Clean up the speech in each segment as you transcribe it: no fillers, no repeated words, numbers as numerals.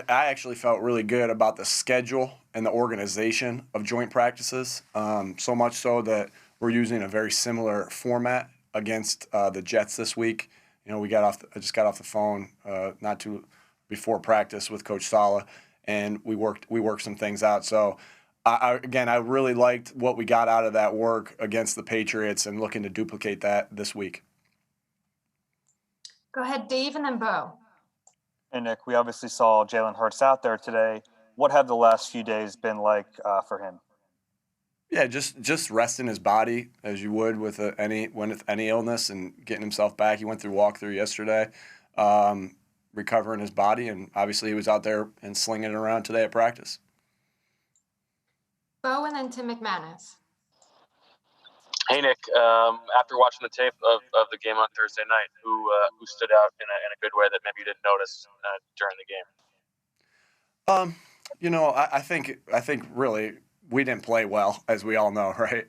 I actually felt really good about the schedule and the organization of joint practices, so much so that we're using a very similar format against the Jets this week. You know, I just got off the phone not too before practice with Coach Sala, and we worked some things out. So, I really liked what we got out of that work against the Patriots and looking to duplicate that this week. Go ahead, Dave, and then Bo. And Nick, we obviously saw Jalen Hurts out there today. What have the last few days been like for him? Yeah, just resting his body as you would with any illness and getting himself back. He went through walkthrough yesterday, recovering his body, and obviously he was out there and slinging it around today at practice. Bo, and then Tim McManus. Hey Nick, after watching the tape of the game on Thursday night, who stood out in a good way that maybe you didn't notice during the game? You know, I think really we didn't play well, as we all know, right?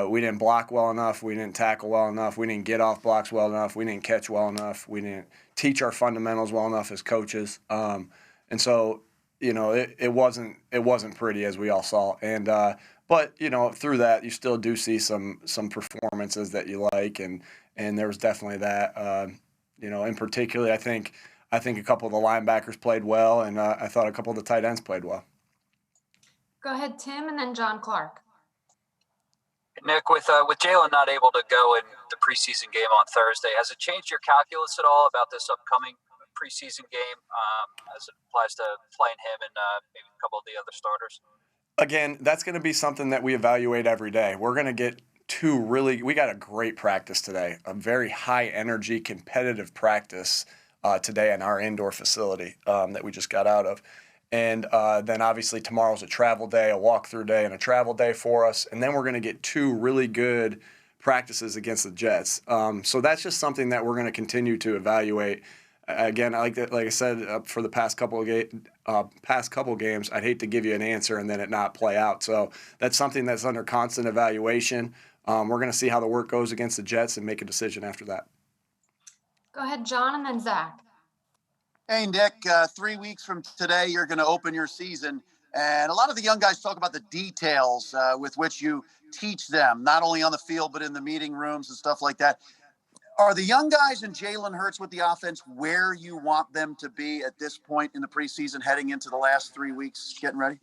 We didn't block well enough. We didn't tackle well enough. We didn't get off blocks well enough. We didn't catch well enough. We didn't teach our fundamentals well enough as coaches. And so, you know, it wasn't pretty, as we all saw. And but you know, through that, you still do see some performances that you like, and there was definitely that. You know, in particular, I think a couple of the linebackers played well, and I thought a couple of the tight ends played well. Go ahead, Tim, and then John Clark. Nick, with Jalen not able to go in the preseason game on Thursday, has it changed your calculus at all about this upcoming preseason game as it applies to playing him and maybe a couple of the other starters? Again, that's going to be something that we evaluate every day. We're going to get we got a great practice today, a very high energy, competitive practice today in our indoor facility that we just got out of. And then obviously tomorrow's a travel day, a walkthrough day, and a travel day for us. And then we're going to get 2 really good practices against the Jets. So that's just something that we're going to continue to evaluate. Again, like I said, for the past couple games, I'd hate to give you an answer and then it not play out. So that's something that's under constant evaluation. We're going to see how the work goes against the Jets and make a decision after that. Go ahead, John, and then Zach. Hey, Nick, 3 weeks from today, you're going to open your season. And a lot of the young guys talk about the details with which you teach them, not only on the field, but in the meeting rooms and stuff like that. Are the young guys and Jalen Hurts with the offense where you want them to be at this point in the preseason, heading into the last 3 weeks, getting ready?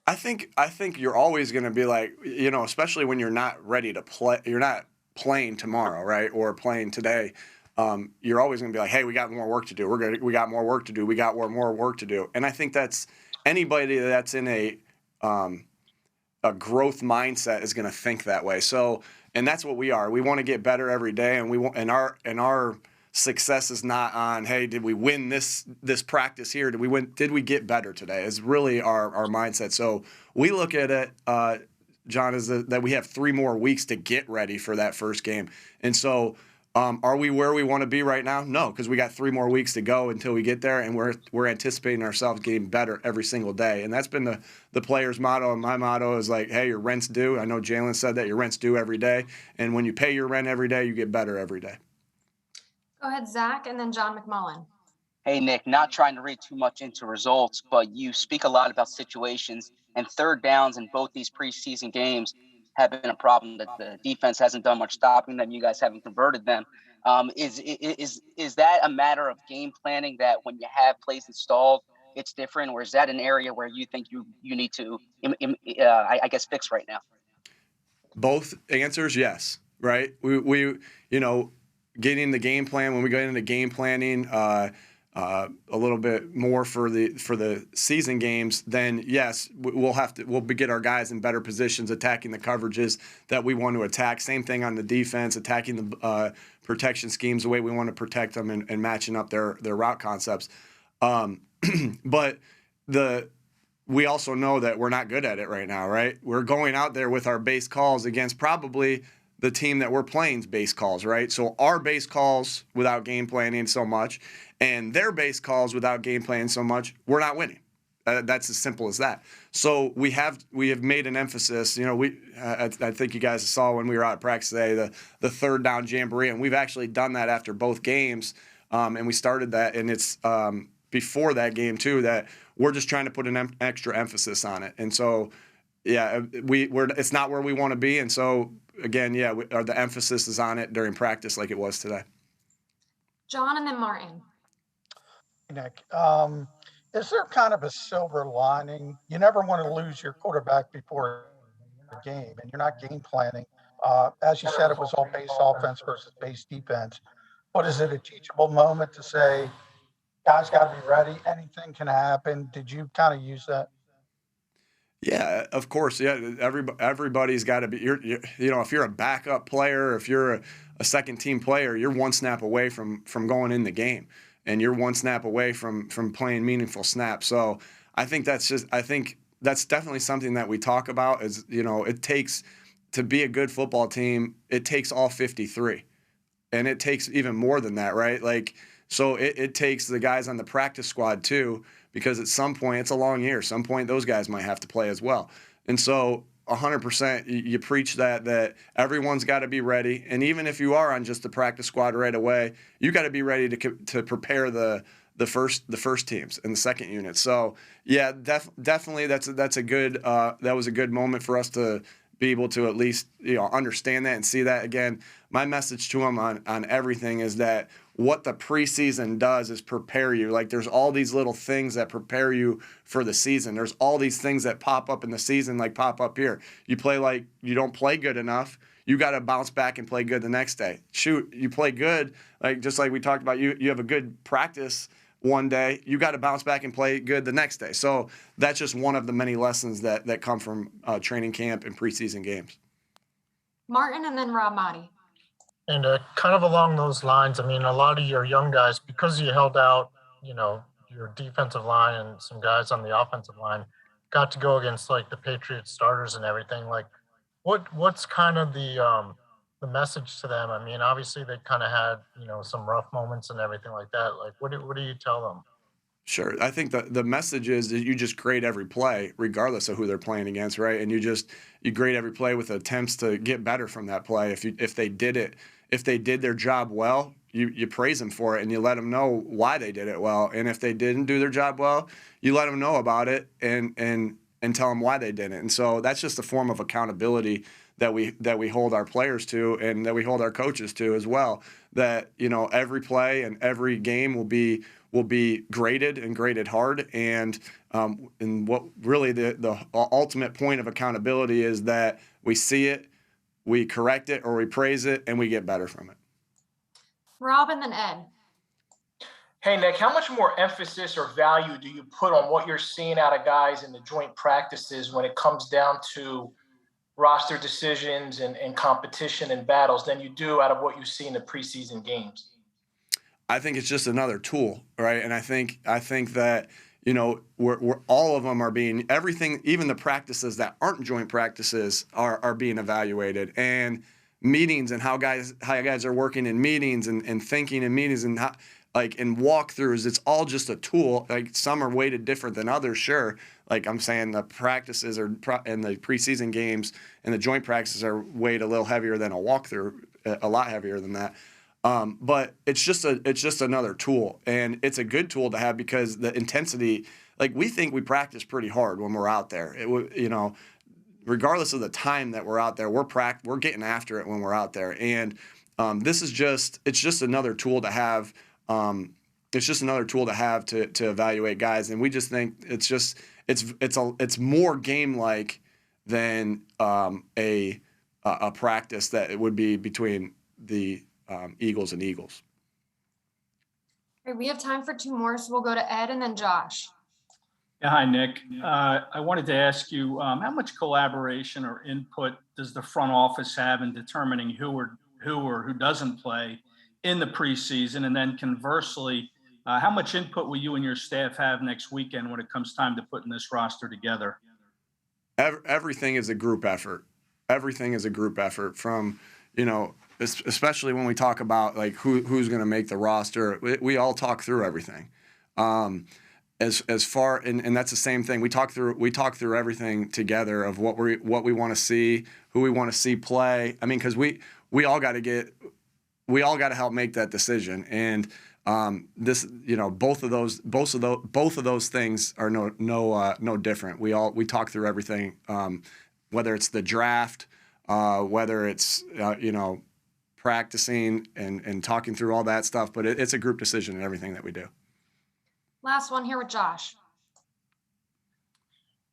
I think you're always going to be like, you know, especially when you're not ready to play, you're not playing tomorrow, right, or playing today. You're always going to be like, hey, we got more work to do. We got more work to do. We got more work to do. And I think that's anybody that's in a growth mindset is going to think that way. So, and that's what we are. We want to get better every day, and our success is not on, hey, did we win this practice here? Did we get better today? Is really our mindset. So we look at it, John, is that we have 3 more weeks to get ready for that first game. And so are we where we want to be right now? No, because we got 3 more weeks to go until we get there, and we're anticipating ourselves getting better every single day. And that's been the players' motto, and my motto is like, hey, your rent's due. I know Jalen said that your rent's due every day, and when you pay your rent every day, you get better every day. Go ahead, Zach, and then John McMullen. Hey, Nick, not trying to read too much into results, but you speak a lot about situations, and third downs in both these preseason games have been a problem. That the defense hasn't done much stopping them. You guys haven't converted them. Is that a matter of game planning, that when you have plays installed, it's different, or is that an area where you think you need to, I guess, fix right now? Both answers, yes. Right. We getting the game plan, when we get into game planning a little bit more for the season games, then yes, we'll get our guys in better positions, attacking the coverages that we want to attack. Same thing on the defense, attacking the protection schemes the way we want to protect them and matching up their route concepts. But we also know that we're not good at it right now, right? We're going out there with our base calls against probably the team that we're playing's base calls, right? So our base calls without game planning so much, and their base calls without game planning so much, we're not winning. That's as simple as that. So we have made an emphasis. You know, I think you guys saw when we were out at practice today the third down jamboree, and we've actually done that after both games, and we started that, and it's before that game too that we're just trying to put an extra emphasis on it. And so, yeah, it's not where we want to be. And so, again, yeah, the emphasis is on it during practice like it was today. John and then Martin. Nick, is there kind of a silver lining? You never want to lose your quarterback before a game, and you're not game planning. As you said, it was all base offense versus base defense. But is it a teachable moment to say, guys got to be ready? Anything can happen. Did you kind of use that? Yeah, of course. Yeah, everybody's got to be. If you're a backup player, if you're a second team player, you're one snap away from going in the game, and you're one snap away from playing meaningful snaps. So I think that's definitely something that we talk about. Is it takes to be a good football team. It takes all 53, and it takes even more than that, right? Like, so it takes the guys on the practice squad too. Because at some point, it's a long year. Some point, those guys might have to play as well. And so 100%, you preach that everyone's got to be ready. And even if you are on just the practice squad right away, you got to be ready to prepare the first teams and the second unit. So, yeah, definitely that was a good moment for us to be able to at least understand that and see that. Again, my message to them on everything is that what the preseason does is prepare you. Like, there's all these little things that prepare you for the season. There's all these things that pop up in the season, like pop up here. You don't play good enough. You got to bounce back and play good the next day. Shoot, you play good, just like we talked about, you have a good practice one day, you got to bounce back and play good the next day. So that's just one of the many lessons that come from training camp and preseason games. Martin and then Rob Motti. And kind of along those lines, I mean, a lot of your young guys, because you held out, your defensive line and some guys on the offensive line, got to go against like the Patriots starters and everything. Like, what's kind of the message to them? I mean, obviously they kind of had some rough moments and everything like that. Like, what do you tell them? Sure. I think the message is that you just grade every play, regardless of who they're playing against, right? And you grade every play with attempts to get better from that play. If they did their job well, you praise them for it and you let them know why they did it well. And if they didn't do their job well, you let them know about it and tell them why they didn't. And so that's just a form of accountability that we hold our players to and that we hold our coaches to as well. That every play and every game will be graded and graded hard. And what really the ultimate point of accountability is that we see it, we correct it, or we praise it, and we get better from it. Rob and then Ed. Hey, Nick, how much more emphasis or value do you put on what you're seeing out of guys in the joint practices when it comes down to roster decisions and competition and battles than you do out of what you see in the preseason games? I think it's just another tool, right? And I think that we're all of them are being everything, even the practices that aren't joint practices are being evaluated, and meetings and how guys are working in meetings and thinking in meetings and how, in walkthroughs. It's all just a tool. Like, some are weighted different than others, sure. Like I'm saying, the practices and the preseason games and the joint practices are weighed a little heavier than a walkthrough, a lot heavier than that. But it's just another tool, and it's a good tool to have because the intensity, like, we think we practice pretty hard when we're out there. Regardless of the time that we're out there, we're getting after it when we're out there, and it's just another tool to have. It's just another tool to have to evaluate guys, and we just think it's more game like than a practice that it would be between the Eagles and Eagles. All right, we have time for two more, so we'll go to Ed and then Josh. Yeah, hi, Nick. I wanted to ask you, how much collaboration or input does the front office have in determining who doesn't play in the preseason? And then conversely, how much input will you and your staff have next weekend when it comes time to putting this roster together? Everything is a group effort. Everything is a group effort from, especially when we talk about like who's going to make the roster. We all talk through everything. As far and that's the same thing. We talk through everything together of what we want to see, who we want to see play. I mean, because we all got to help make that decision. And This, both of those things are no different. We talk through everything, whether it's the draft, whether it's practicing and talking through all that stuff. But it's a group decision in everything that we do. Last one here with Josh.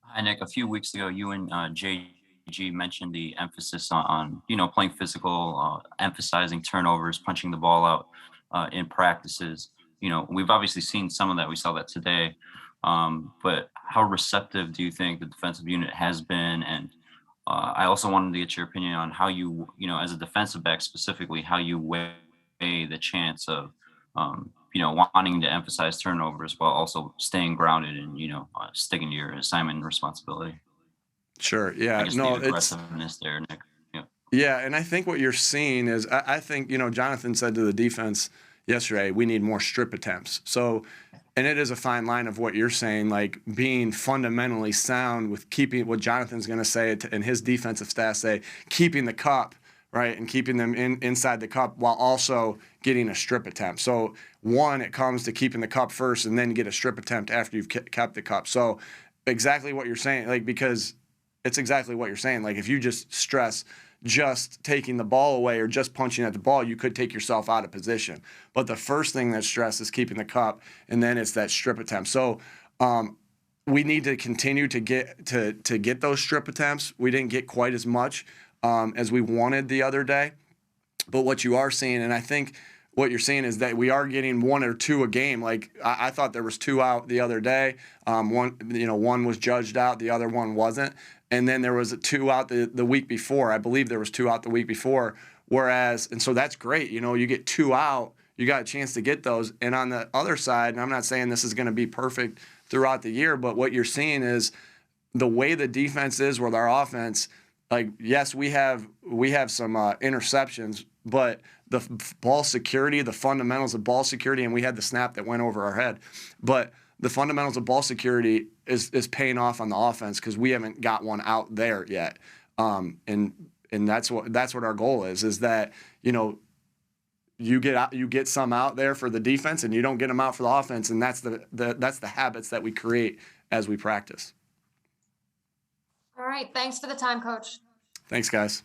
Hi, Nick. A few weeks ago, you and JG mentioned the emphasis on playing physical, emphasizing turnovers, punching the ball out in practices. We've obviously seen some of that. We saw that today. But how receptive do you think the defensive unit has been? And I also wanted to get your opinion on how you, as a defensive back specifically, how you weigh the chance of, wanting to emphasize turnovers while also staying grounded and, sticking to your assignment and responsibility. Sure. Yeah. I guess the aggressiveness there, Nick. Yeah. Yeah, and I think what you're seeing is, I think, Jonathan said to the defense yesterday, we need more strip attempts. So, and it is a fine line of what you're saying, like being fundamentally sound with keeping what Jonathan's going to say and his defensive staff say, keeping the cup, right, and keeping them inside the cup while also getting a strip attempt. So, one, it comes to keeping the cup first and then get a strip attempt after you've kept the cup. So, exactly what you're saying, like, because it's exactly what you're saying. Like, if you just stress just taking the ball away or just punching at the ball, you could take yourself out of position. But the first thing that's stressed is keeping the cup, and then it's that strip attempt. So we need to continue to get those strip attempts. We didn't get quite as much as we wanted the other day. But what you are seeing, and I think what you're seeing, is that we are getting one or two a game. Like I thought there was two out the other day. One was judged out, the other one wasn't. And then there was a two out the week before. I believe there was two out the week before. And so that's great. You get two out, you got a chance to get those. And on the other side, and I'm not saying this is going to be perfect throughout the year, but what you're seeing is the way the defense is with our offense. Like, yes, we have some interceptions, but the ball security, the fundamentals of ball security, and we had the snap that went over our head. But the fundamentals of ball security is paying off on the offense because we haven't got one out there yet. And that's what our goal is that, you get some out there for the defense and you don't get them out for the offense. And that's the habits that we create as we practice. All right. Thanks for the time, Coach. Thanks, guys.